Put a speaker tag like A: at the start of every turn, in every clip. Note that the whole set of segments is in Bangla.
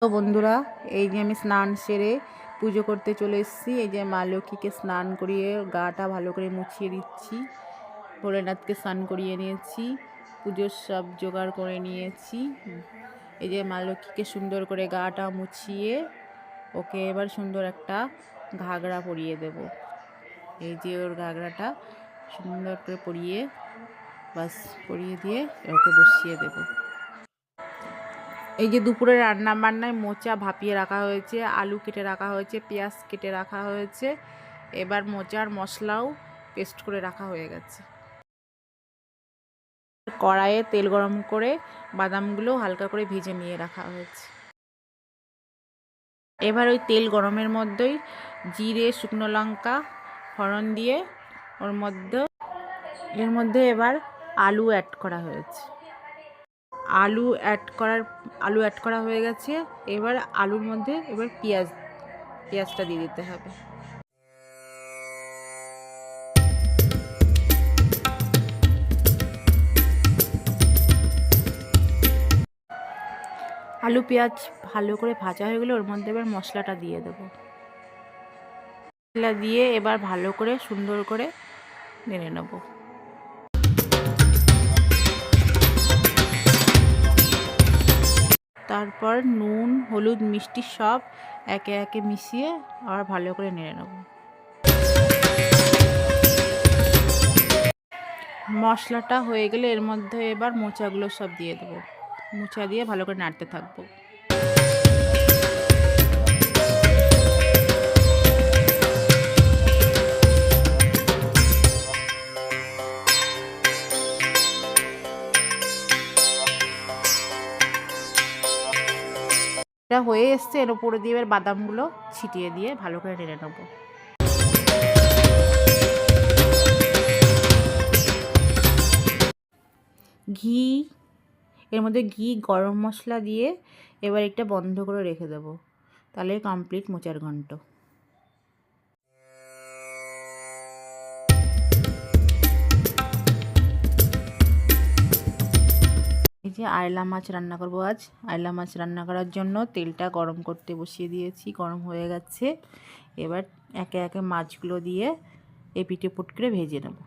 A: তো বন্ধুরা, এই যে আমি স্নান সেরে পুজো করতে চলে এসেছি। এই যে মা লক্ষ্মীকে স্নান করিয়ে গাটা ভালো করে মুছিয়ে দিচ্ছি। ভোলেনাথকে স্নান করিয়ে নিয়েছি, পুজোর সব জোগাড় করে নিয়েছি। এই যে মা লক্ষ্মীকে সুন্দর করে গাটা মুছিয়ে ওকে এবার সুন্দর একটা ঘাগরা পরিয়ে দেব। এই যে ওর ঘাগরাটা সুন্দর করে পরিয়ে পরিয়ে দিয়ে ওকে বসিয়ে দেবো। এই যে দুপুরে রান্না বান্নায় মোচা ভাপিয়ে রাখা হয়েছে, আলু কেটে রাখা হয়েছে, পেঁয়াজ কেটে রাখা হয়েছে। এবার মোচার মশলাও পেস্ট করে রাখা হয়ে গেছে। কড়াইয়ে তেল গরম করে বাদামগুলো হালকা করে ভেজে নিয়ে রাখা হয়েছে। এবার ওই তেল গরমের মধ্যেই জিরে, শুকনো লঙ্কা ফোড়ন দিয়ে এর মধ্যে এবার আলু অ্যাড করা হয়েছে। আলু অ্যাড করা হয়ে গেছে। এবার আলুর মধ্যে এবার পেঁয়াজটা দিয়ে দিতে হবে। আলু পেঁয়াজ ভালো করে ভাজা হয়ে গেলে ওর মধ্যে এবার মশলাটা দিয়ে দেবো। মশলা দিয়ে এবার ভালো করে সুন্দর করে নেড়ে নেব। তারপর নুন, হলুদ, মিষ্টি সব একে একে মিশিয়ে আবার ভালো করে নেড়ে নেব। মশলাটা হয়ে গেলে এর মধ্যে এবার মোচাগুলো সব দিয়ে দেবো। মোচা দিয়ে ভালো করে নাড়তে থাকবো। এটা হয়ে এসছে, এর উপরে দিয়ে এবার বাদামগুলো ছিটিয়ে দিয়ে ভালো করে নেড়ে নেবো। ঘি, এর মধ্যে ঘি, গরম মশলা দিয়ে এবার এটা বন্ধ করে রেখে দেবো। তাহলে কমপ্লিট মোচার ঘন্ট। এই যে আয়লা মাছ রান্না করবো আজ। আয়লা মাছ রান্না করার জন্য তেলটা গরম করতে বসিয়ে দিয়েছি, গরম হয়ে গেছে। এবার একে একে মাছগুলো দিয়ে এপিট ওপিট করে ভেজে নেব।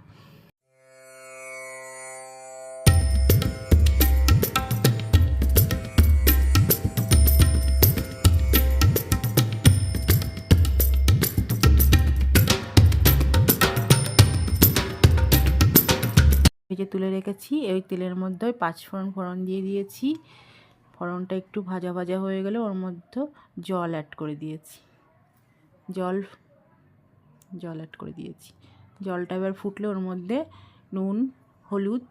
A: ভেজে তুলে রেখেছি। ওই তেলের মধ্যে ফোড়ন দিয়ে দিয়েছি। ফোড়নটা একটু ভাজা ভাজা হয়ে গেলে ওর মধ্যে জল অ্যাড করে দিয়েছি। জল অ্যাড করে দিয়েছি। জলটা এবার ফুটলে ওর মধ্যে নুন, হলুদ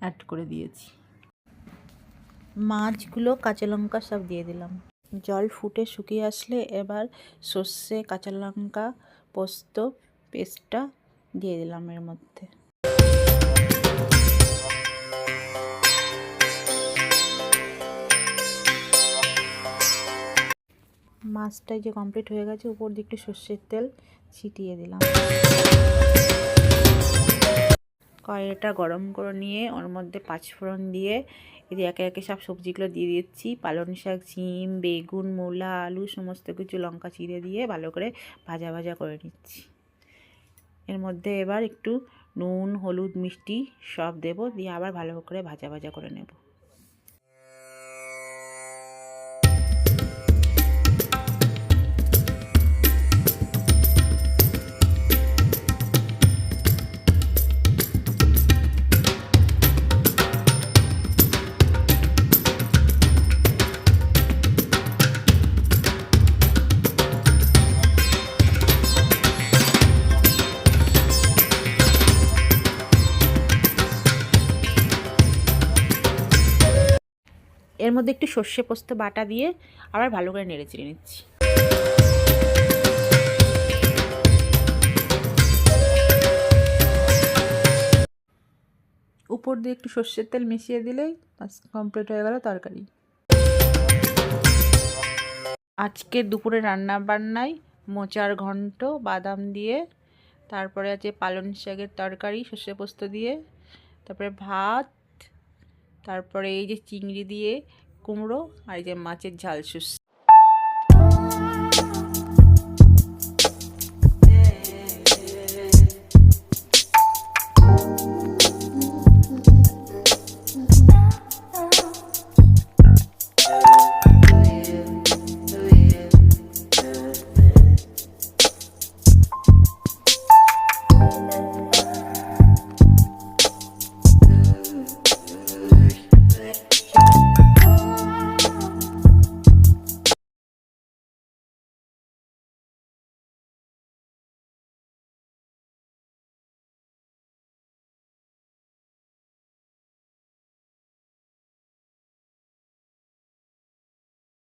A: অ্যাড করে দিয়েছি। মাছগুলো, কাঁচা লঙ্কা সব দিয়ে দিলাম। জল ফুটে শুকিয়ে আসলে এবার সর্ষে, কাঁচা লঙ্কা, পোস্ত পেস্টটা দিয়ে দিলাম এর মধ্যে। মাছটা যে কমপ্লিট হয়ে গেছে, উপর দিয়ে একটু সর্ষের তেল ছিটিয়ে দিলাম। কড়াইটা গরম করে নিয়ে ওর মধ্যে পাঁচফোড়ন দিয়ে এই যে একে একে সব সবজিগুলো দিয়ে দিচ্ছি। পালং শাক, শিম, বেগুন, মূলা, আলু সমস্ত কিছু লঙ্কা চিড়ে দিয়ে ভালো করে ভাজা ভাজা করে নিচ্ছি। এর মধ্যে এবার একটু নুন, হলুদ, মিষ্টি সব দেবো, দিয়ে আবার ভালো করে ভাজা ভাজা করে নেব। এর মধ্যে একটু সর্ষে পোস্ত বাটা দিয়ে আবার ভালো করে নেড়ে চেড়ে নিচ্ছি। উপর দিয়ে একটু সর্ষের তেল মিশিয়ে দিলেই বাস কমপ্লিট হয়ে গেল তরকারি। আজকে দুপুরে রান্না বান্নায় মোচার ঘন্ট বাদাম দিয়ে, তারপরে আছে পালং শাকের তরকারি সর্ষে পোস্ত দিয়ে, তারপরে ভাত, তারপরে এই যে চিংড়ি দিয়ে কুমড়ো আর এই যে মাছের ঝাল শুস।